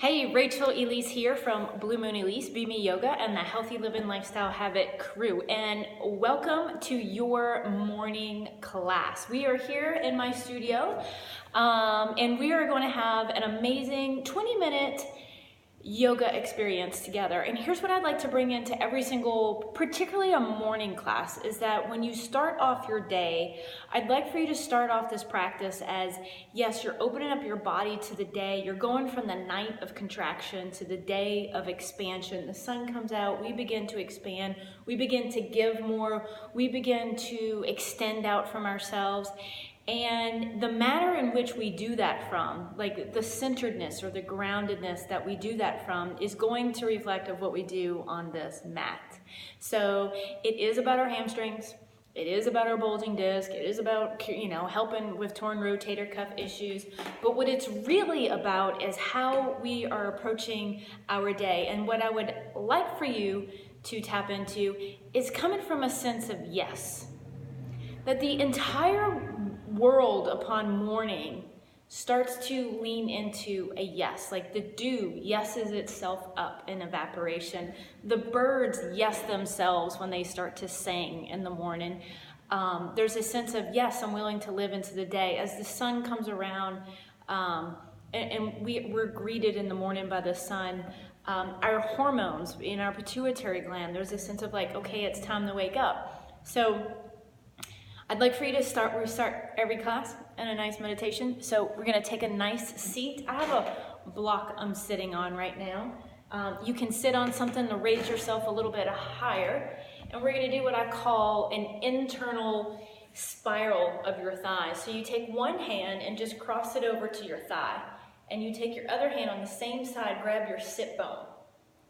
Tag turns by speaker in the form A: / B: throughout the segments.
A: Hey, Rachel Elise here from Blue Moon Elise, Be Me Yoga, and the Healthy Living Lifestyle Habit crew. And welcome to your morning class. We are here in my studio, and we are going to have an amazing 20-minute yoga experience together. And here's what I'd like to bring into every single, particularly a morning class, is that when you start off your day, I'd like for you to start off this practice as, yes, you're opening up your body to the day. You're going from the night of contraction to the day of expansion. The sun comes out, we begin to expand, we begin to give more, we begin to extend out from ourselves. And the manner in which we do that from, like the centeredness or the groundedness that we do that from, is going to reflect of what we do on this mat. So it is about our hamstrings. It is about our bulging disc. It is about, helping with torn rotator cuff issues. But what it's really about is how we are approaching our day. And what I would like for you to tap into is coming from a sense of yes. That the entire world upon morning starts to lean into a yes, like the dew yeses itself up in evaporation. The birds yes themselves when they start to sing in the morning. There's a sense of, yes, I'm willing to live into the day. As the sun comes around, and we're greeted in the morning by the sun, our hormones in our pituitary gland, there's a sense of like, okay, it's time to wake up. So I'd like for you to start every class in a nice meditation. So we're going to take a nice seat. I have a block I'm sitting on right now. You can sit on something to raise yourself a little bit higher. And we're going to do what I call an internal spiral of your thighs. So you take one hand and just cross it over to your thigh. And you take your other hand on the same side, grab your sit bone.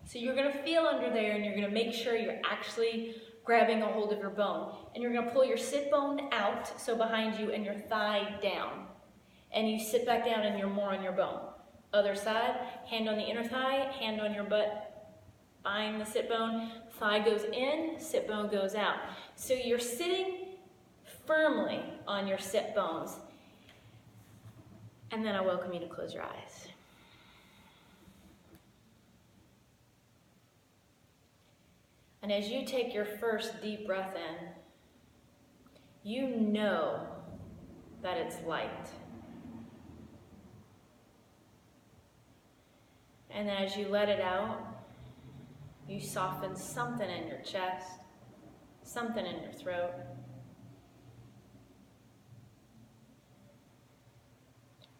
A: So you're going to feel under there and you're going to make sure you're actually grabbing a hold of your bone. And you're going to pull your sit bone out, so behind you, and your thigh down. And you sit back down and you're more on your bone. Other side, hand on the inner thigh, hand on your butt, behind the sit bone, thigh goes in, sit bone goes out. So you're sitting firmly on your sit bones. And then I welcome you to close your eyes. And as you take your first deep breath in, you know that it's light. And then as you let it out, you soften something in your chest, something in your throat.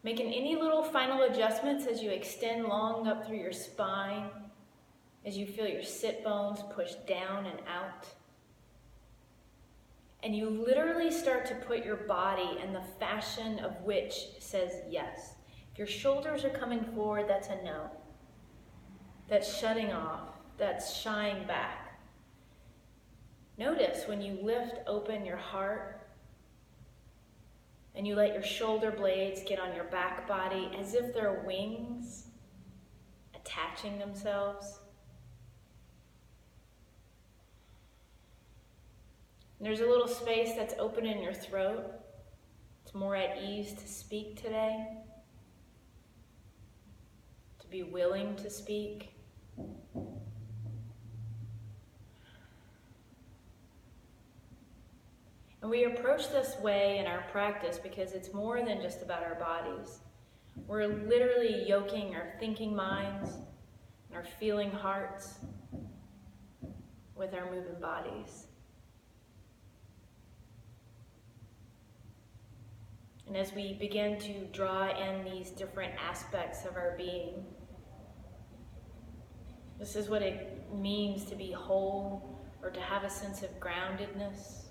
A: Making any little final adjustments as you extend long up through your spine, as you feel your sit bones push down and out. And you literally start to put your body in the fashion of which says yes. If your shoulders are coming forward, that's a no. That's shutting off. That's shying back. Notice when you lift open your heart and you let your shoulder blades get on your back body as if they're wings attaching themselves. And there's a little space that's open in your throat. It's more at ease to speak today, to be willing to speak. And we approach this way in our practice because it's more than just about our bodies. We're literally yoking our thinking minds and our feeling hearts with our moving bodies. And as we begin to draw in these different aspects of our being, this is what it means to be whole or to have a sense of groundedness.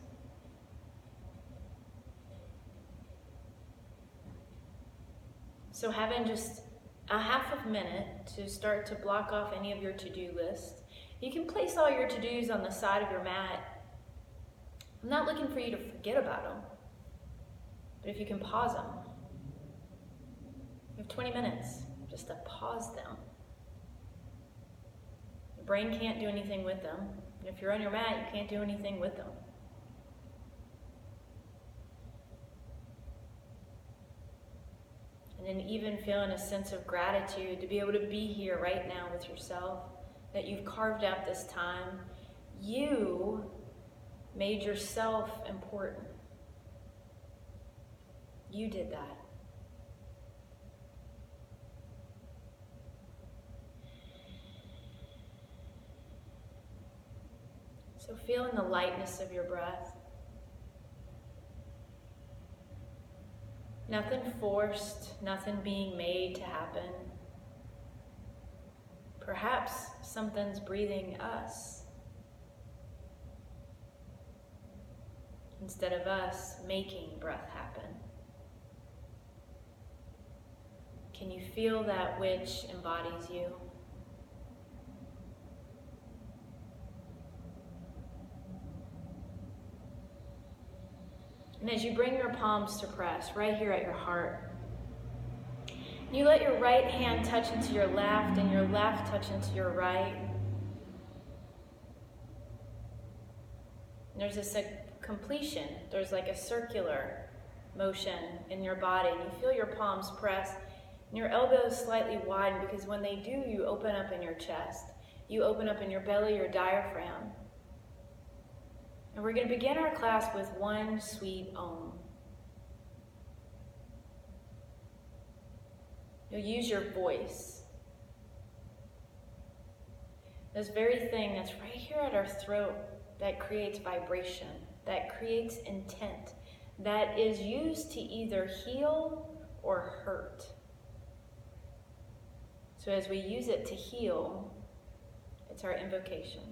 A: So having just a half of a minute to start to block off any of your to-do list. You can place all your to-dos on the side of your mat. I'm not looking for you to forget about them. But if you can pause them, you have 20 minutes just to pause them. Your brain can't do anything with them. And if you're on your mat, you can't do anything with them. And then even feeling a sense of gratitude to be able to be here right now with yourself, that you've carved out this time. You made yourself important. You did that. So feeling the lightness of your breath. Nothing forced, nothing being made to happen. Perhaps something's breathing us instead of us making breath happen. Can you feel that which embodies you? And as you bring your palms to press right here at your heart, you let your right hand touch into your left and your left touch into your right. And there's this completion. There's like a circular motion in your body. And you feel your palms press and your elbows slightly widen, because when they do, you open up in your chest. You open up in your belly, your diaphragm. And we're going to begin our class with one sweet Om. You'll use your voice. This very thing that's right here at our throat that creates vibration, that creates intent, that is used to either heal or hurt. So as we use it to heal, it's our invocation.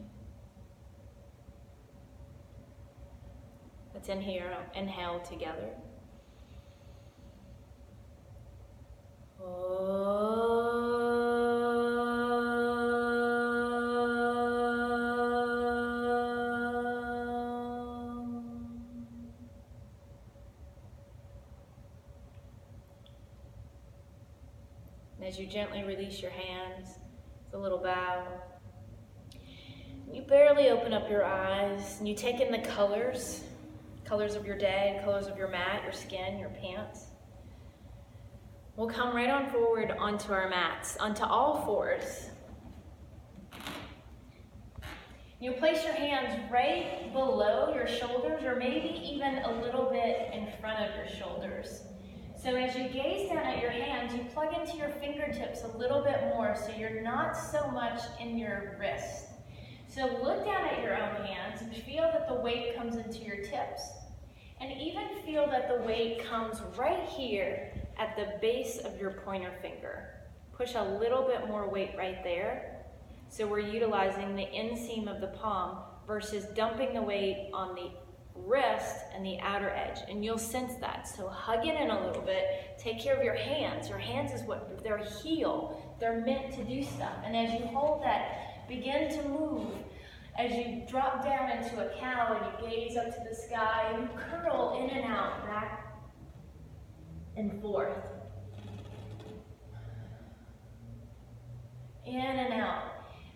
A: Let's inhale together. And as you gently release your hands, it's a little bow. You barely open up your eyes, and you take in the colors of your day, colors of your mat, your skin, your pants. We'll come right on forward onto our mats, onto all fours. You'll place your hands right below your shoulders, or maybe even a little bit in front of your shoulders. So as you gaze down at your hands, you plug into your fingertips a little bit more so you're not so much in your wrist. So look down at your own hands and feel that the weight comes into your tips. And even feel that the weight comes right here at the base of your pointer finger. Push a little bit more weight right there. So we're utilizing the inseam of the palm versus dumping the weight on the wrist and the outer edge. And you'll sense that. So hug it in a little bit. Take care of your hands. Your hands is what they're heal. They're meant to do stuff. And as you hold that, begin to move. As you drop down into a cow and you gaze up to the sky, and you curl in and out, back and forth. In and out.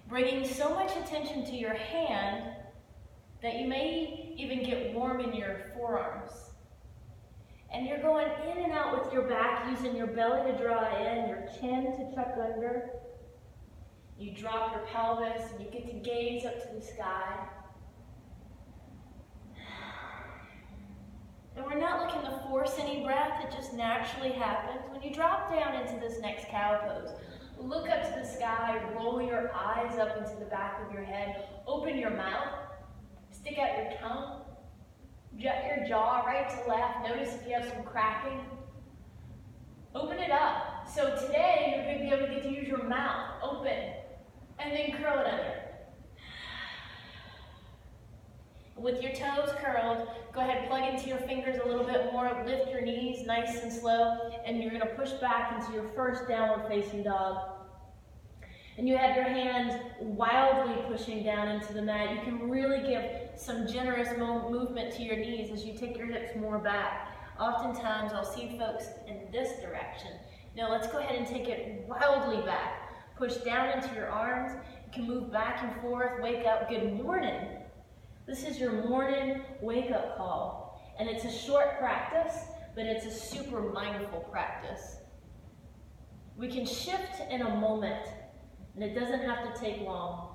A: Bringing so much attention to your hand that you may even get warm in your forearms. And you're going in and out with your back, using your belly to draw in, your chin to tuck under. You drop your pelvis and you get to gaze up to the sky. And we're not looking to force any breath, it just naturally happens. When you drop down into this next cow pose, look up to the sky, roll your eyes up into the back of your head, open your mouth, stick out your tongue, jut your jaw right to left. Notice if you have some cracking. Open it up. So today you're going to be able to get to use your mouth open and then curl it under. With your toes curled, go ahead and plug into your fingers a little bit more, lift your knees nice and slow, and you're going to push back into your first downward facing dog. And you have your hands wildly pushing down into the mat. You can really give some generous movement to your knees as you take your hips more back. Oftentimes I'll see folks in this direction. Now let's go ahead and take it wildly back. Push down into your arms. You can move back and forth, wake up, good morning. This is your morning wake-up call. And it's a short practice, but it's a super mindful practice. We can shift in a moment, and it doesn't have to take long.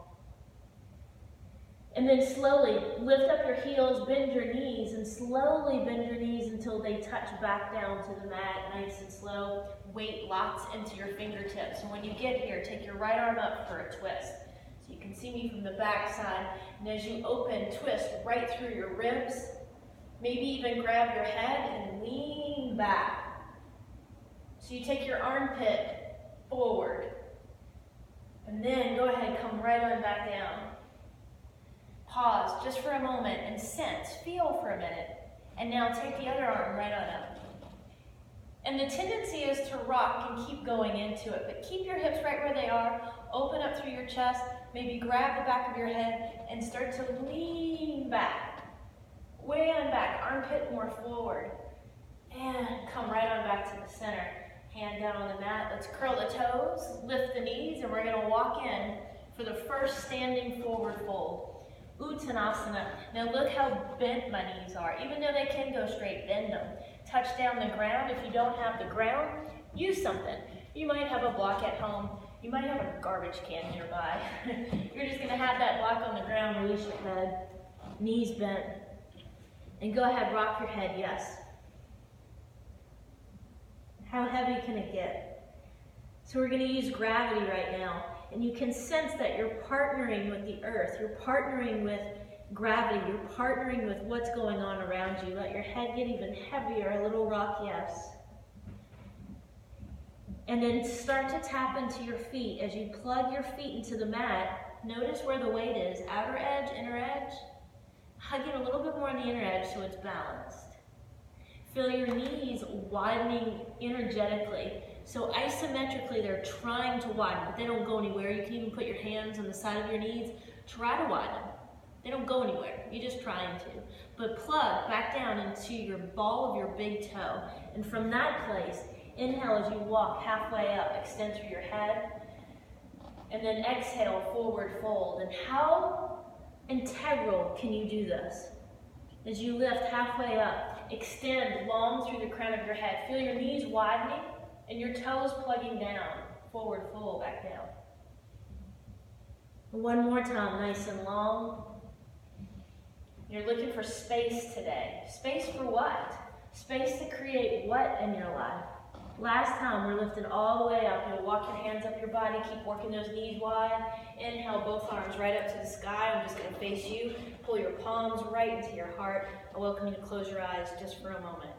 A: And then slowly lift up your heels, bend your knees, and slowly bend your knees until they touch back down to the mat, nice and slow. Weight locks into your fingertips. And when you get here, take your right arm up for a twist. So you can see me from the back side. And as you open, twist right through your ribs. Maybe even grab your head and lean back. So you take your armpit forward. And then go ahead, come right on back down. Pause just for a moment and sense, feel for a minute. And now take the other arm right on up. And the tendency is to rock and keep going into it, but keep your hips right where they are. Open up through your chest, maybe grab the back of your head and start to lean back. Way on back, armpit more forward. And come right on back to the center. Hand down on the mat. Let's curl the toes, lift the knees, and we're going to walk in for the first standing forward fold. Uttanasana. Now look how bent my knees are. Even though they can go straight, bend them. Touch down the ground. If you don't have the ground, use something. You might have a block at home. You might have a garbage can nearby. You're just going to have that block on the ground, release your head, knees bent. And go ahead, rock your head, yes. How heavy can it get? So we're going to use gravity right now. And you can sense that you're partnering with the earth. You're partnering with gravity. You're partnering with what's going on around you. Let your head get even heavier, a little rock, yes. And then start to tap into your feet. As you plug your feet into the mat, notice where the weight is. Outer edge, inner edge. Hug it a little bit more on the inner edge so it's balanced. Feel your knees widening energetically. So isometrically, they're trying to widen, but they don't go anywhere. You can even put your hands on the side of your knees. Try to widen. They don't go anywhere. You're just trying to. But plug back down into your ball of your big toe. And from that place, inhale as you walk halfway up. Extend through your head. And then exhale, forward fold. And how integral can you do this? As you lift halfway up, extend long through the crown of your head. Feel your knees widening. And your toes plugging down, forward fold, back down. One more time, nice and long. You're looking for space today. Space for what? Space to create what in your life? Last time, we're lifting all the way up. You'll walk your hands up your body, keep working those knees wide. Inhale, both arms right up to the sky. I'm just going to face you. Pull your palms right into your heart. I welcome you to close your eyes just for a moment.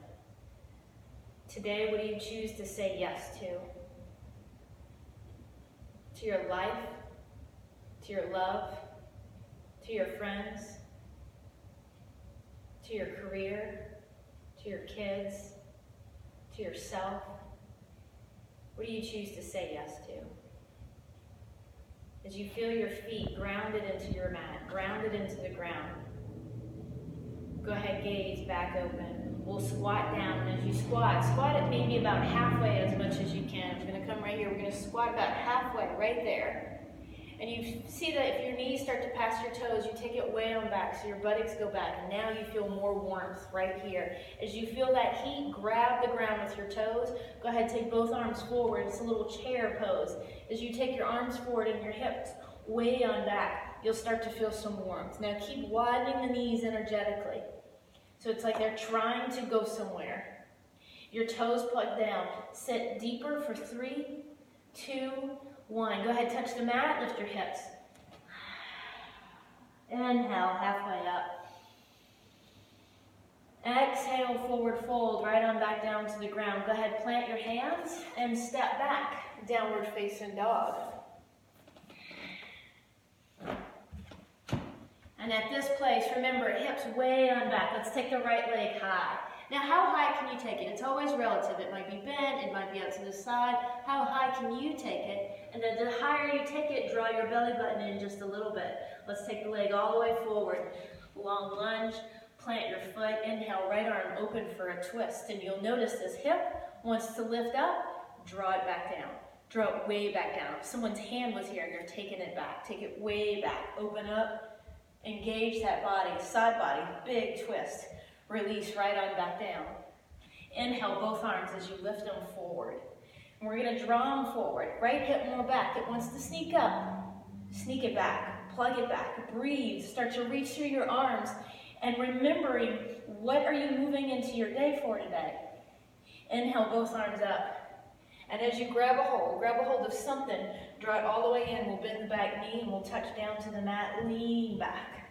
A: Today, what do you choose to say yes to? To your life, to your love, to your friends, to your career, to your kids, to yourself. What do you choose to say yes to? As you feel your feet grounded into your mat, grounded into the ground, go ahead, gaze back open. We'll squat down, and as you squat it maybe about halfway as much as you can. I'm going to come right here. We're going to squat about halfway, right there. And you see that if your knees start to pass your toes, you take it way on back, so your buttocks go back. And now you feel more warmth right here. As you feel that heat, grab the ground with your toes. Go ahead, take both arms forward. It's a little chair pose. As you take your arms forward and your hips way on back, you'll start to feel some warmth. Now keep widening the knees energetically. So it's like they're trying to go somewhere. Your toes plugged down. Sit deeper for 3, 2, 1. Go ahead, touch the mat, lift your hips. Inhale, halfway up. Exhale, forward fold, right on back down to the ground. Go ahead, plant your hands and step back, downward facing dog. And at this place, remember, hips way on back. Let's take the right leg high. Now, how high can you take it? It's always relative. It might be bent, it might be out to the side. How high can you take it? And then the higher you take it, draw your belly button in just a little bit. Let's take the leg all the way forward. Long lunge, plant your foot, inhale, right arm open for a twist. And you'll notice this hip wants to lift up, draw it back down. Draw it way back down. If someone's hand was here and you're taking it back, take it way back. Open up. Engage that body, side body, big twist. Release right on back down. Inhale both arms as you lift them forward. We're gonna draw them forward. Right hip more back. It wants to sneak up. Sneak it back, plug it back, breathe. Start to reach through your arms and remembering what are you moving into your day for today. Inhale, both arms up. And as you grab a hold of something, draw it all the way in. We'll bend the back knee and we'll touch down to the mat, lean back.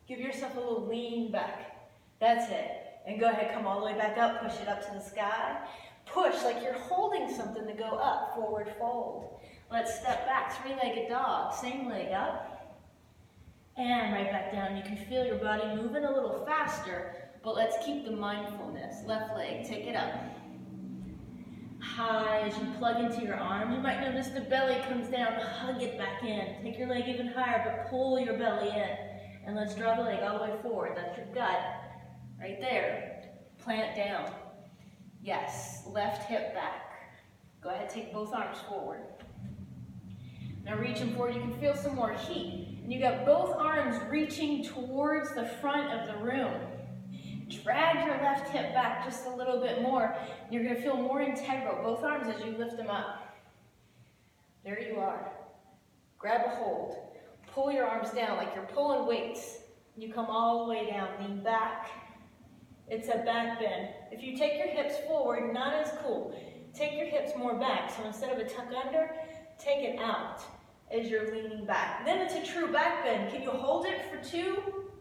A: Give yourself a little lean back. That's it. And go ahead, come all the way back up, push it up to the sky. Push like you're holding something to go up, forward fold. Let's step back, three-legged dog. Same leg up. And right back down. You can feel your body moving a little faster, but let's keep the mindfulness. Left leg, take it up. High as you plug into your arm. You might notice the belly comes down, hug it back in. Take your leg even higher, but pull your belly in. And let's draw the leg all the way forward. That's your gut. Right there. Plant down. Yes. Left hip back. Go ahead, take both arms forward. Now reaching forward, you can feel some more heat. And you got both arms reaching towards the front of the room. Drag your left hip back just a little bit more. You're going to feel more integral, both arms as you lift them up. There you are. Grab a hold. Pull your arms down like you're pulling weights. You come all the way down, lean back. It's a back bend. If you take your hips forward, not as cool. Take your hips more back. So instead of a tuck under, take it out as you're leaning back. Then it's a true back bend. Can you hold it for 2,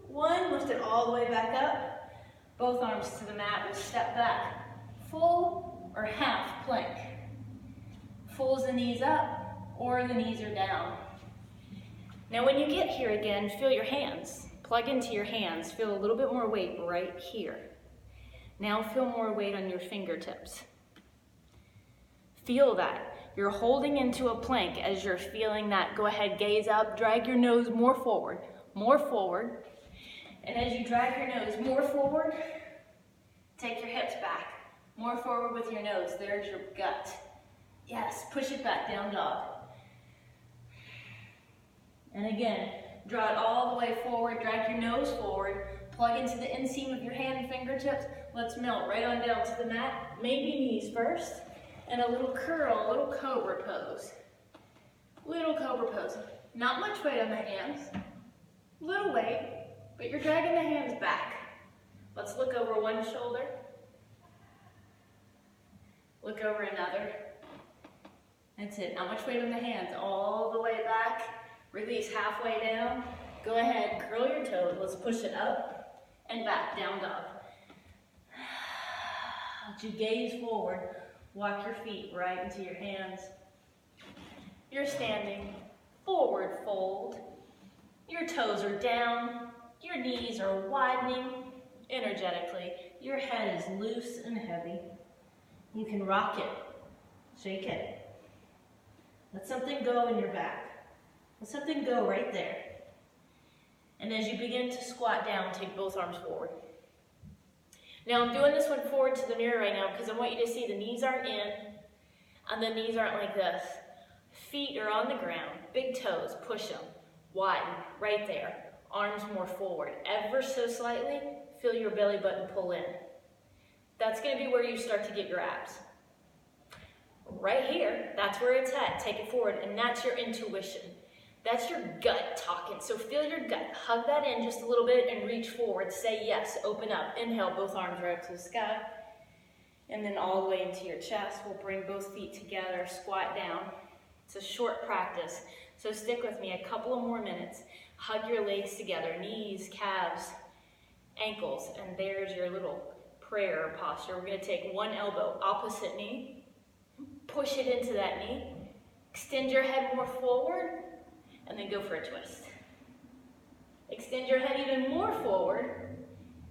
A: 1, lift it all the way back up. Both arms to the mat, we'll step back. Full or half plank. Full is the knees up or the knees are down. Now when you get here again, feel your hands. Plug into your hands, feel a little bit more weight right here. Now feel more weight on your fingertips. Feel that. You're holding into a plank as you're feeling that. Go ahead, gaze up, drag your nose more forward. More forward. And as you drag your nose more forward, take your hips back. More forward with your nose. There's your gut. Yes, push it back, down dog. And again, draw it all the way forward. Drag your nose forward. Plug into the inseam of your hand and fingertips. Let's melt right on down to the mat. Maybe knees first. And a little curl, a little cobra pose. Little cobra pose. Not much weight on the hands. Little weight. But you're dragging the hands back. Let's look over one shoulder. Look over another. That's it. Not much weight on the hands. All the way back. Release halfway down. Go ahead, curl your toes. Let's push it up and back, down dog. Let you gaze forward. Walk your feet right into your hands. You're standing. Forward fold. Your toes are down. Your knees are widening energetically. Your head is loose and heavy. You can rock it, shake it. Let something go in your back. Let something go right there. And as you begin to squat down, take both arms forward. Now I'm doing this one forward to the mirror right now because I want you to see the knees aren't in and the knees aren't like this. Feet are on the ground, big toes, push them, widen, right there. Arms more forward, ever so slightly, feel your belly button pull in. That's gonna be where you start to get your abs. Right here, that's where it's at, take it forward, and that's your intuition. That's your gut talking, so feel your gut, hug that in just a little bit and reach forward, say yes, open up, inhale, both arms right up to the sky, and then all the way into your chest. We'll bring both feet together, squat down. It's a short practice, so stick with me a couple of more minutes. Hug your legs together, knees, calves, ankles, and there's your little prayer posture. We're going to take one elbow, opposite knee, push it into that knee, extend your head more forward, and then go for a twist. Extend your head even more forward,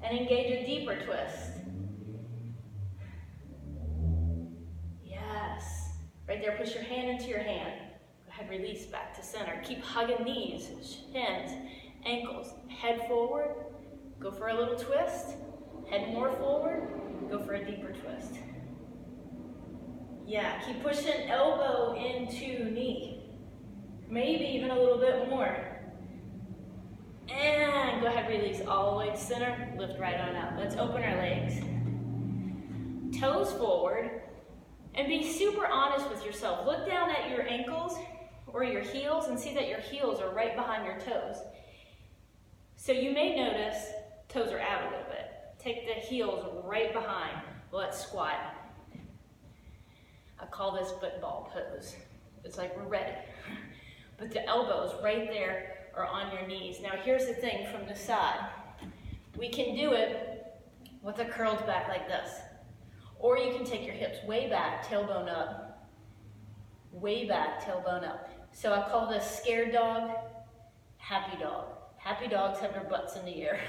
A: and engage a deeper twist. Yes. Right there, push your hand into your hand. Release back to center. Keep hugging knees, shins, ankles. Head forward, go for a little twist. Head more forward, go for a deeper twist. Yeah, keep pushing elbow into knee. Maybe even a little bit more. And go ahead, release all the way to center. Lift right on up. Let's open our legs. Toes forward. And be super honest with yourself. Look down at your ankles or your heels and see that your heels are right behind your toes. So you may notice toes are out a little bit. Take the heels right behind. Let's squat. I call this football pose. It's like we're ready. But the elbows right there are on your knees. Now here's the thing from the side. We can do it with a curled back like this. Or you can take your hips way back, tailbone up. Way back, tailbone up. So I call this scared dog, happy dog. Happy dogs have their butts in the air.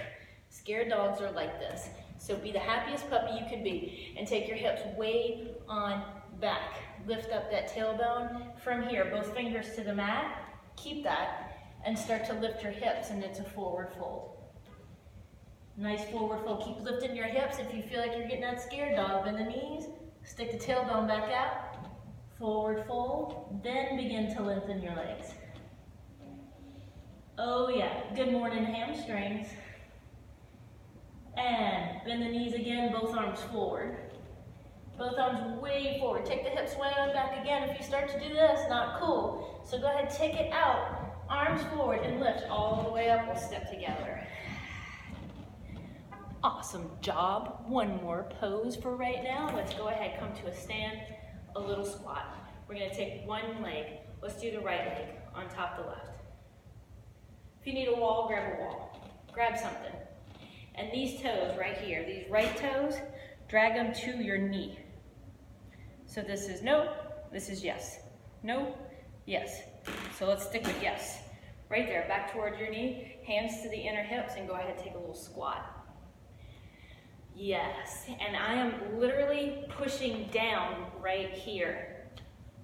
A: Scared dogs are like this. So be the happiest puppy you can be and take your hips way on back. Lift up that tailbone from here, both fingers to the mat. Keep that and start to lift your hips and it's a forward fold. Nice forward fold. Keep lifting your hips. If you feel like you're getting that scared dog, bend the knees, stick the tailbone back out, forward fold, then begin to lengthen your legs. Oh yeah, good morning hamstrings. And bend the knees again, both arms forward. Both arms way forward. Take the hips way on back again. If you start to do this, not cool. So go ahead, take it out, arms forward and lift all the way up. We'll step together. Awesome job. One more pose for right now. Let's go ahead, come to a stand, a little squat. We're gonna take one leg. Let's do the right leg on top of the left. If you need a wall, grab a wall. Grab something. And these toes right here, these right toes, drag them to your knee. So this is no, this is yes. No, yes. So let's stick with yes. Right there, back towards your knee, hands to the inner hips, and go ahead and take a little squat. Yes, and I am literally pushing down right here.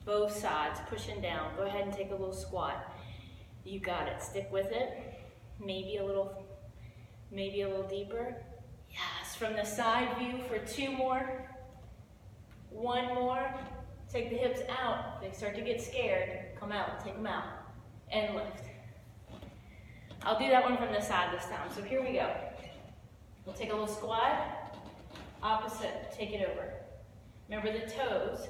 A: Both sides, pushing down. Go ahead and take a little squat. You got it, stick with it. Maybe a little deeper. Yes, from the side view for two more. One more. Take the hips out. They start to get scared. Come out, take them out. And lift. I'll do that one from the side this time. So here we go. We'll take a little squat. Opposite, take it over. Remember the toes.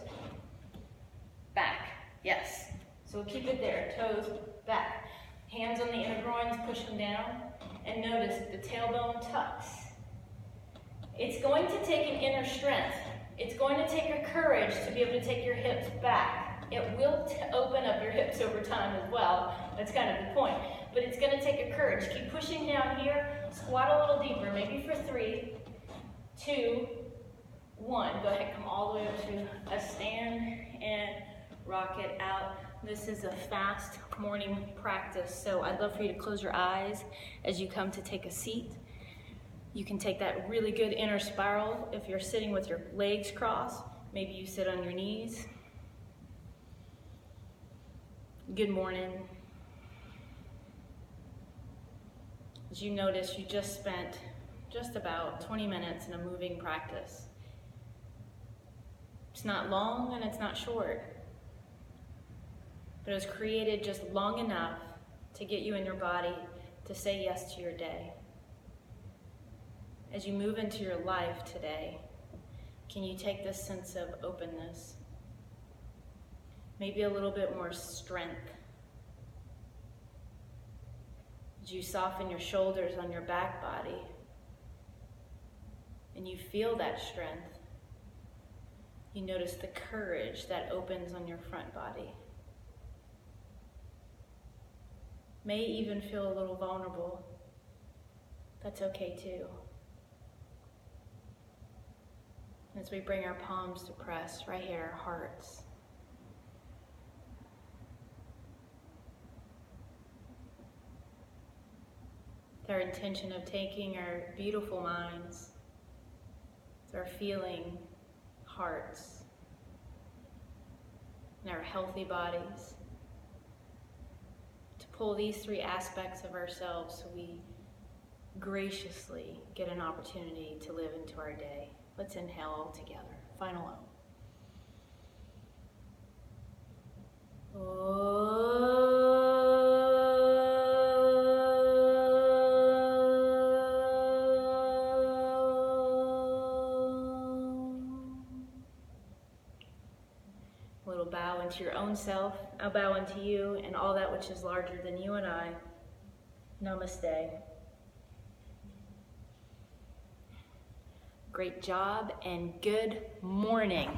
A: Back, yes. So we'll keep it there, toes, back. Hands on the inner groins, push them down. And notice the tailbone tucks. It's going to take an inner strength. It's going to take a courage to be able to take your hips back. It will open up your hips over time as well. That's kind of the point. But it's going to take a courage. Keep pushing down here. Squat a little deeper, maybe for 3, 2, 1. Go ahead, come all the way up to a stand and rock it out. This is a fast morning practice, so I'd love for you to close your eyes as you come to take a seat. You can take that really good inner spiral if you're sitting with your legs crossed. Maybe you sit on your knees. Good morning. As you notice, you just spent just about 20 minutes in a moving practice. It's not long and it's not short, but it was created just long enough to get you in your body to say yes to your day. As you move into your life today, can you take this sense of openness? Maybe a little bit more strength. As you soften your shoulders on your back body, and you feel that strength, you notice the courage that opens on your front body. May even feel a little vulnerable. That's okay too. As we bring our palms to press right here, our hearts. With our intention of taking our beautiful minds, our feeling hearts, and our healthy bodies, to pull these 3 aspects of ourselves so we graciously get an opportunity to live into our day. Let's inhale all together. Final own self. I bow unto you and all that which is larger than you and I. Namaste. Great job and good morning.